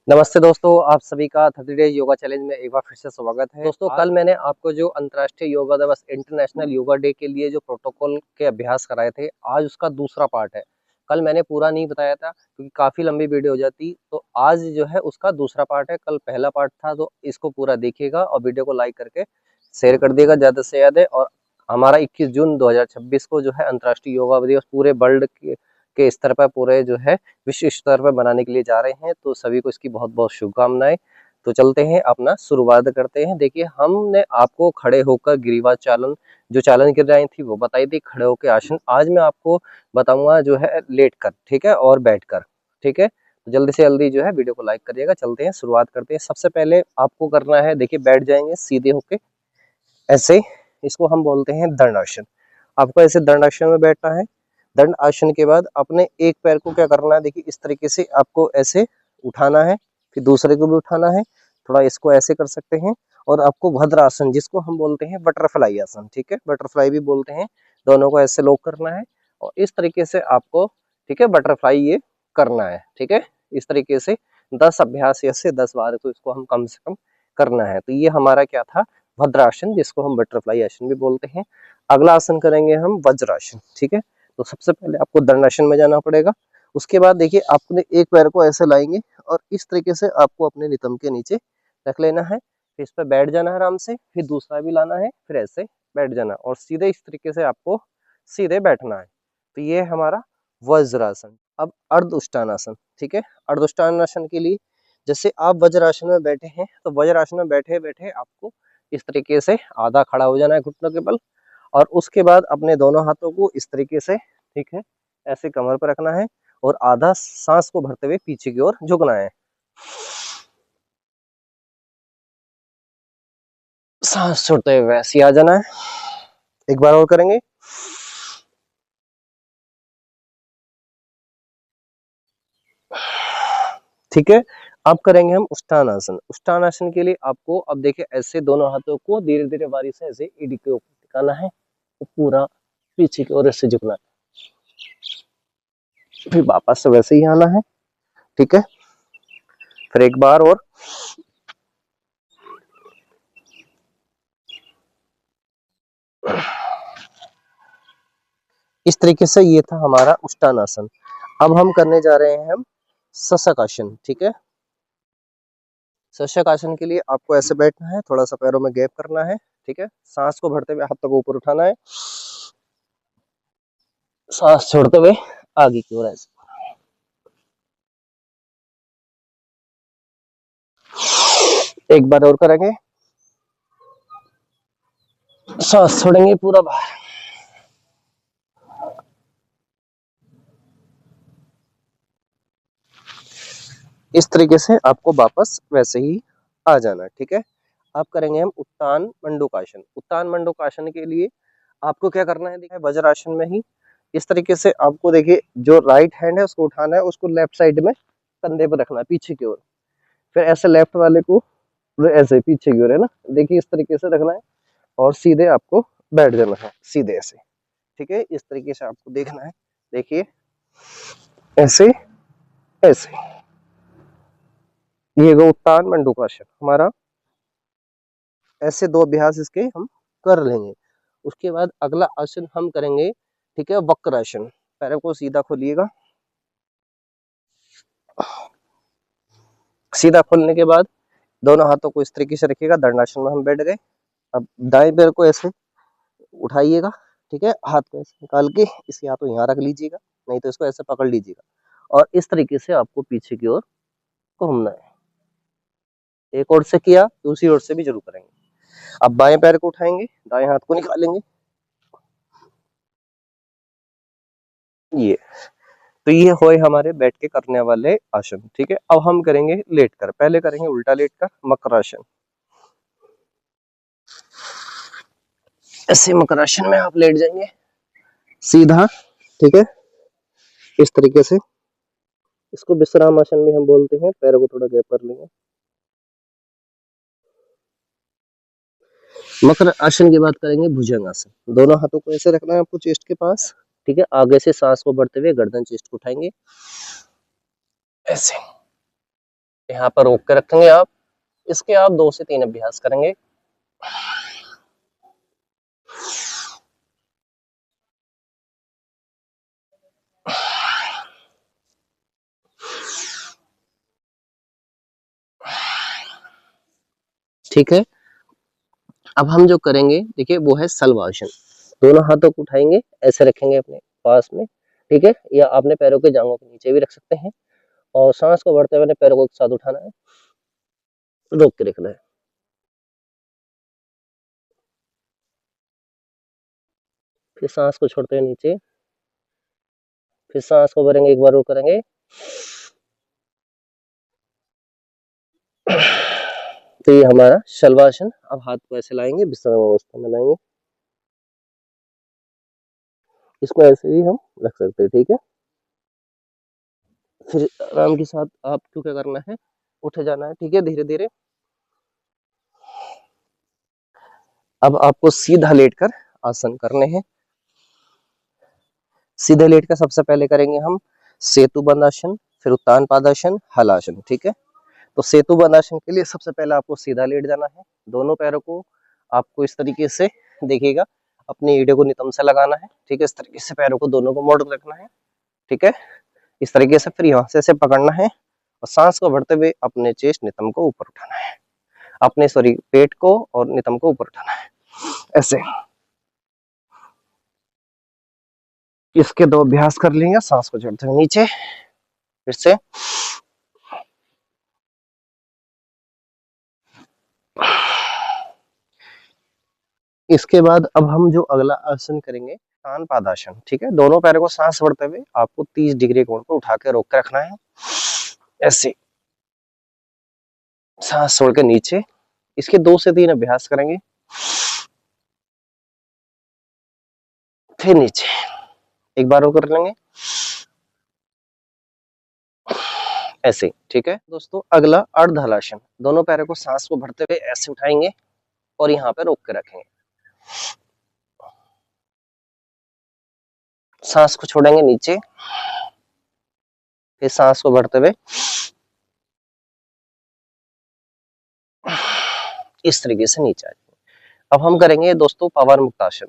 नमस्ते दोस्तों, आप सभी का 30 डेज योगा चैलेंज में एक बार फिर से स्वागत है। दोस्तों, कल मैंने आपको जो अंतर्राष्ट्रीय योगा दिवस इंटरनेशनल योगा डे के लिए जो प्रोटोकॉल के अभ्यास कराए थे, आज उसका दूसरा पार्ट है। कल मैंने पूरा नहीं बताया था क्योंकि काफ़ी लंबी वीडियो हो जाती, तो आज जो है उसका दूसरा पार्ट है। कल पहला पार्ट था, तो इसको पूरा देखिएगा और वीडियो को लाइक करके शेयर कर दिएगा ज़्यादा से ज़्यादा। और हमारा 21 जून 2026 को जो है अंतर्राष्ट्रीय योगा दिवस पूरे वर्ल्ड के स्तर पर, पूरे जो है विश्व स्तर पर बनाने के लिए जा रहे हैं, तो सभी को इसकी बहुत बहुत शुभकामनाएं। तो चलते हैं, अपना शुरुआत करते हैं। देखिए, हमने आपको खड़े होकर गिरिवाज चालन, जो चालन क्रियाएं थी वो बताई थी, खड़े होकर आसन। आज मैं आपको बताऊंगा जो है लेट कर, ठीक है, और बैठ कर, ठीक है। तो जल्दी से जल्दी जो है वीडियो को लाइक करिएगा। चलते हैं, शुरुआत करते हैं। सबसे पहले आपको करना है, देखिए, बैठ जाएंगे सीधे होके ऐसे। इसको हम बोलते हैं दंडासन। आपको ऐसे दंडासन में बैठना है। दंड आसन के बाद अपने एक पैर को क्या करना है, देखिए इस तरीके से आपको ऐसे उठाना है, फिर दूसरे को भी उठाना है, थोड़ा इसको ऐसे कर सकते हैं। और आपको भद्रासन, जिसको हम बोलते हैं बटरफ्लाई आसन, ठीक है, बटरफ्लाई भी बोलते हैं, दोनों को ऐसे लॉक करना है और इस तरीके से आपको, ठीक है, बटरफ्लाई ये करना है, ठीक है। इस तरीके से 10 अभ्यास या से 10 बार तो इसको हम कम से कम करना है। तो ये हमारा क्या था, भद्रासन, जिसको हम बटरफ्लाई आसन भी बोलते हैं। अगला आसन करेंगे हम वज्रासन, ठीक है। तो सबसे पहले आपको दंडासन में जाना पड़ेगा। उसके बाद देखिए, आपने एक पैर को ऐसे लाएंगे और इस तरीके से आपको अपने नितंब के नीचे रख लेना है, फिर इस पर बैठ जाना है आराम से, फिर दूसरा भी लाना है, फिर ऐसे बैठ जाना और सीधे इस तरीके से आपको सीधे बैठना है। तो ये हमारा वज्रासन। अब अर्धउष्टानासन, ठीक है। अर्धउष्टानासन के लिए, जैसे आप वज्रासन में बैठे हैं, तो वज्रासन में बैठे बैठे आपको इस तरीके से आधा खड़ा हो जाना है घुटनों के बल, और उसके बाद अपने दोनों हाथों को इस तरीके से, ठीक है, ऐसे कमर पर रखना है और आधा सांस को भरते हुए पीछे की ओर झुकना है। सांस छोड़ते हुए वैसे आ जाना है। एक बार और करेंगे। ठीक है। अब करेंगे हम उष्टान आसन। उष्टान आसन के लिए आपको, अब देखिए, ऐसे दोनों हाथों को धीरे धीरे बारी से ऐसे एड़ी के ऊपर टिकाना है, तो पूरा पीछे की ओर ऐसे झुकना है, फिर वापस से वैसे ही आना है, ठीक है। फिर एक बार और। इस तरीके से ये था हमारा उष्टान आसन। अब हम करने जा रहे हैं हम शशक आसन, ठीक है। शशक आसन के लिए आपको ऐसे बैठना है, थोड़ा सा पैरों में गैप करना है, ठीक है। सांस को भरते हुए हाथों को ऊपर उठाना है, सांस छोड़ते हुए आगे की ओर ऐसे। एक बार और करेंगे। सांस छोड़ेंगे पूरा बाहर। इस तरीके से आपको वापस वैसे ही आ जाना है, ठीक है। अब करेंगे हम उत्तान मंडूकासन। उत्तान मंडूकासन के लिए आपको क्या करना है, देखिए वज्रासन में ही इस तरीके से आपको, देखिए, जो राइट हैंड है उसको उठाना है, उसको लेफ्ट साइड में कंधे पर रखना है पीछे की ओर, फिर ऐसे लेफ्ट वाले को ऐसे पीछे की ओर, है ना, देखिए इस तरीके से रखना है और सीधे आपको बैठ जाना है, सीधे ऐसे, ठीक है। इस तरीके से आपको देखना है, देखिए ऐसे ऐसे। ये वो उत्तान मंडूकासन हमारा, ऐसे दो अभ्यास इसके हम कर लेंगे। उसके बाद अगला आसन हम करेंगे, ठीक है, वक्रासन। पैरों को सीधा खोलिएगा। सीधा खोलने के बाद दोनों हाथों को इस तरीके से रखिएगा, दंडासन में हम बैठ गए। अब दाएं पैर को ऐसे उठाइएगा, ठीक है, हाथ को ऐसे निकाल के इसी हाथ को यहाँ रख लीजिएगा, नहीं तो इसको ऐसे पकड़ लीजिएगा और इस तरीके से आपको पीछे की ओर घूमना है। एक ओर से किया, दूसरी ओर से भी जरूर करेंगे। अब बाएं पैर को उठाएंगे, दाएं हाथ को निकालेंगे, ये। तो ये होए हमारे बैठ के करने वाले आसन, ठीक है। अब हम करेंगे लेट कर। पहले करेंगे उल्टा लेट कर, मकरासन। ऐसे मकरासन में आप लेट जाएंगे सीधा, ठीक है, इस तरीके से। इसको विश्राम आसन भी हम बोलते हैं। पैरों को थोड़ा गैप कर लेंगे। मकर आसन की बात करेंगे भुजंग आसन। दोनों हाथों को ऐसे रखना है आपको चेस्ट के पास, ठीक है। आगे से सांस को बढ़ते हुए गर्दन चेस्ट को उठाएंगे ऐसे, यहाँ पर रोक के रखेंगे आप। इसके आप 2 से 3 अभ्यास करेंगे। ठीक है, अब हम जो करेंगे देखिए वो है सलवासन। दोनों हाथों को उठाएंगे, ऐसे रखेंगे अपने पास में। ठीक है, या आपने पैरों के जांघों के नीचे भी रख सकते हैं, और सांस को भरते हुए पैरों को एक साथ उठाना है, रोक के रखना है। फिर सांस को छोड़ते हुए नीचे, फिर सांस को भरेंगे, एक बार रोक करेंगे। तो ये हमारा शलवासन। अब हाथ को ऐसे लाएंगे, विश्राम अवस्था में लाएंगे, इसको ऐसे ही हम रख सकते हैं। ठीक है, फिर आराम के साथ आपको क्या करना है, उठ जाना है। ठीक है, धीरे धीरे। अब आपको सीधा लेटकर आसन करने हैं। सीधे लेट कर सबसे पहले करेंगे हम सेतु बंधासन, फिर उत्तान पादासन, हलासन। ठीक है, तो सेतु बंधासन के लिए सबसे पहले आपको सीधा लेट जाना है। दोनों पैरों को आपको इस तरीके से देखिएगा, अपने ईडे को नितंब से लगाना है। ठीक है, इस तरीके से पैरों को दोनों को मोड़ कर रखना है। ठीक है, इस तरीके से फिर यहाँ से ऐसे पकड़ना है, और सांस को भरते हुए अपने चेस्ट नितंब को ऊपर उठाना है, अपने सॉरी पेट को और नितंब को ऊपर उठाना है, ऐसे। इसके 2 अभ्यास कर लेंगे, सांस को छोड़ते हुए नीचे, फिर से। इसके बाद अब हम जो अगला आसन करेंगे, उत्तान पादासन। ठीक है, दोनों पैरों को सांस भरते हुए आपको 30 डिग्री कोण पर उठा के रोक के रखना है, ऐसे। सांस छोड़ के नीचे। इसके 2 से 3 अभ्यास करेंगे, फिर नीचे, एक बार और कर लेंगे, ऐसे। ठीक है दोस्तों, अगला अर्धहलासन। दोनों पैरों को सांस को भरते हुए ऐसे उठाएंगे, और यहाँ पे रोक के रखेंगे। सांस को छोड़ेंगे नीचे, फिर सांस को भरते हुए इस तरीके से नीचे आ जाएंगे। अब हम करेंगे दोस्तों पवन मुक्तासन।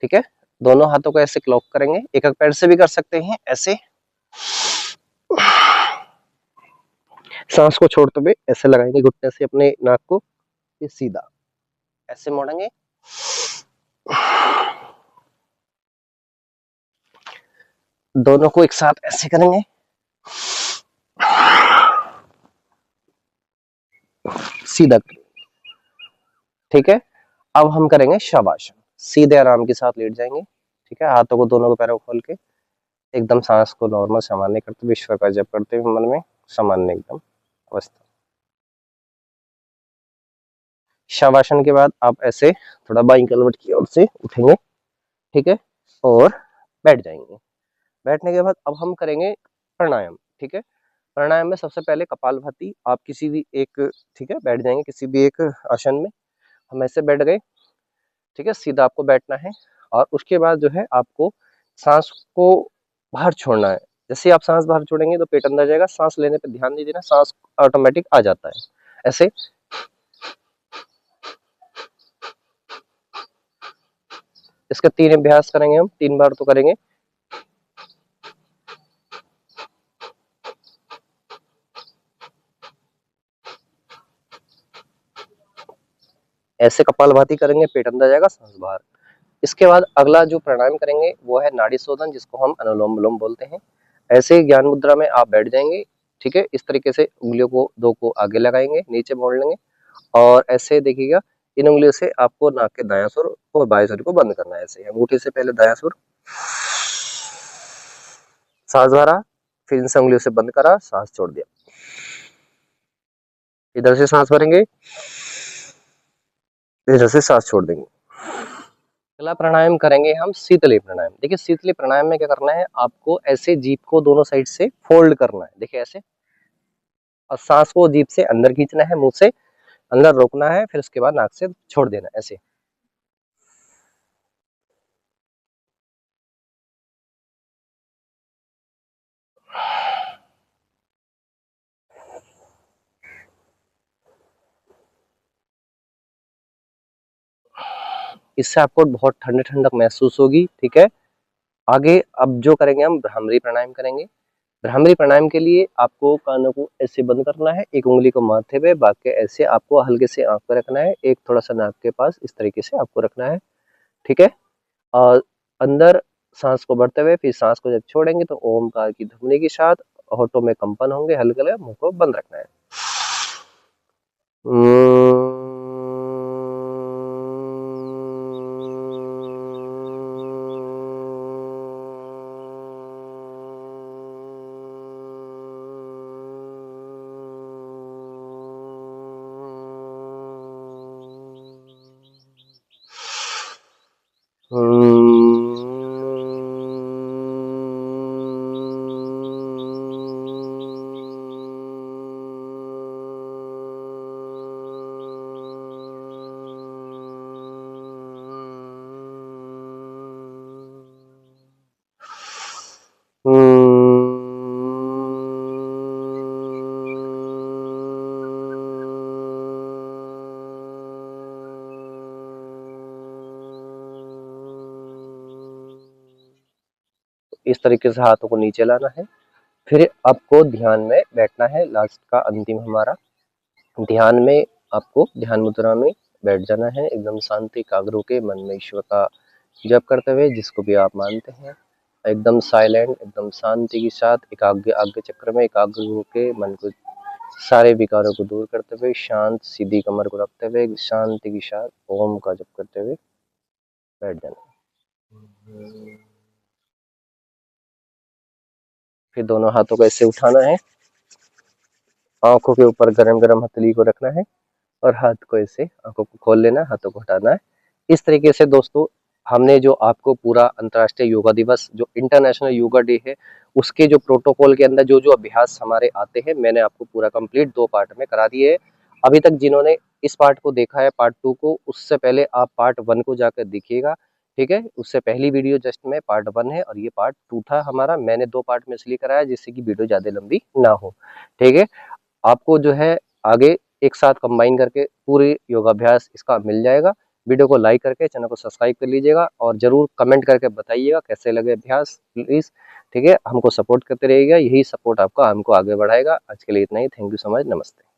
ठीक है, दोनों हाथों को ऐसे क्लॉक करेंगे, एक एक पैर से भी कर सकते हैं, ऐसे। सांस को छोड़ते हुए ऐसे लगाएंगे घुटने से अपने नाक को, फिर सीधा ऐसे मोड़ेंगे। दोनों को एक साथ ऐसे करेंगे, सीधा। ठीक है, अब हम करेंगे शवासन। सीधे आराम के साथ लेट जाएंगे। ठीक है, हाथों को दोनों को पैरों को खोल के एकदम सांस को नॉर्मल सामान्य करते हुए ईश्वर का जप करते हुए मन में सामान्य एकदम अवस्था। शवासन के बाद आप ऐसे थोड़ा बाईं कलवट की ओर से उठेंगे। ठीक है, और बैठ जाएंगे। बैठने के बाद अब हम करेंगे प्राणायाम। ठीक है, प्राणायाम में सबसे पहले कपालभाति। आप किसी भी एक, ठीक है, बैठ जाएंगे किसी भी एक आसन में। हम ऐसे बैठ गए। ठीक है, सीधा आपको बैठना है, और उसके बाद जो है आपको सांस को बाहर छोड़ना है। जैसे आप सांस बाहर छोड़ेंगे तो पेट अंदर जाएगा, सांस लेने पे ध्यान नहीं देना, सांस ऑटोमेटिक आ जाता है, ऐसे। इसके 3 अभ्यास करेंगे, हम 3 बार तो करेंगे। ऐसे कपालभाति करेंगे, पेट अंदर जाएगा, सांस बाहर। इसके बाद अगला जो प्राणायाम करेंगे वो है नाड़ी शोधन, जिसको हम अनुलोम विलोम बोलते हैं। ऐसे ही ज्ञान मुद्रा में आप बैठ जाएंगे। ठीक है, इस तरीके से उंगलियों को 2 को आगे लगाएंगे, नीचे मोड़ लेंगे, और ऐसे देखिएगा इन उंगलियों से आपको नाक के दायां सुर और बाएं सुर को बंद करना है, ऐसे। अंगूठे से पहले दायां सुर, सांस भरा, फिर इन उंगलियों से बंद करा, सांस छोड़ दिया। इधर से सांस भरेंगे, इधर से सांस छोड़ देंगे। अगला प्राणायाम करेंगे हम शीतली प्राणायाम। देखिए शीतली प्राणायाम में क्या करना है, आपको ऐसे जीभ को दोनों साइड से फोल्ड करना है, देखिए ऐसे, और सांस को जीभ से अंदर खींचना है, मुंह से अंदर रोकना है, फिर उसके बाद नाक से छोड़ देना है, ऐसे। इससे आपको बहुत ठंडक ठंडक महसूस होगी। ठीक है, आगे अब जो करेंगे हम भ्रामरी प्राणायाम करेंगे। भ्रामरी प्राणायाम के लिए आपको कानों को ऐसे बंद करना है, एक उंगली को माथे पे, बाकी ऐसे आपको हल्के से आंख पे रखना है, एक थोड़ा सा नाक के पास, इस तरीके से आपको रखना है। ठीक है, और अंदर सांस को भरते हुए फिर सांस को जब छोड़ेंगे तो ओमकार की ध्वनि के साथ होठों में कंपन होंगे, हल्के हल्के, मुंह को बंद रखना है। इस तरीके से हाथों को नीचे लाना है। फिर आपको ध्यान में बैठना है, लास्ट का अंतिम हमारा ध्यान में, आपको ध्यान मुद्रा में बैठ जाना है, एकदम शांति एकाग्र होके मन में ईश्वर का जप करते हुए, जिसको भी आप मानते हैं, एकदम साइलेंट, एकदम शांति के साथ एकाग्र आज्ञा चक्र में एकाग्र होके मन को सारे विकारों को दूर करते हुए शांत सीधी कमर को रखते हुए शांति के साथ ओम का जप करते हुए बैठ जाना। फिर दोनों हाथों को ऐसे उठाना है, आंखों के ऊपर गरम गरम हथेली को रखना है और हाथ को ऐसे आंखों को खोल लेना है, हाथों को हटाना है। इस तरीके से दोस्तों हमने जो आपको पूरा अंतर्राष्ट्रीय योगा दिवस जो इंटरनेशनल योगा डे है उसके जो प्रोटोकॉल के अंदर जो जो अभ्यास हमारे आते हैं मैंने आपको पूरा कंप्लीट 2 पार्ट में करा दिए है। अभी तक जिन्होंने इस पार्ट को देखा है पार्ट 2 को, उससे पहले आप पार्ट 1 को जाकर देखिएगा। ठीक है, उससे पहली वीडियो जस्ट में पार्ट 1 है और ये पार्ट 2 था हमारा। मैंने 2 पार्ट में इसलिए कराया जिससे कि वीडियो ज्यादा लंबी ना हो। ठीक है, आपको जो है आगे एक साथ कंबाइन करके पूरे योगाभ्यास इसका मिल जाएगा। वीडियो को लाइक करके चैनल को सब्सक्राइब कर लीजिएगा और जरूर कमेंट करके बताइएगा कैसे लगे अभ्यास प्लीज। ठीक है, हमको सपोर्ट करते रहिएगा, यही सपोर्ट आपका हमको आगे बढ़ाएगा। आज के लिए इतना ही, थैंक यू सो मच, नमस्ते।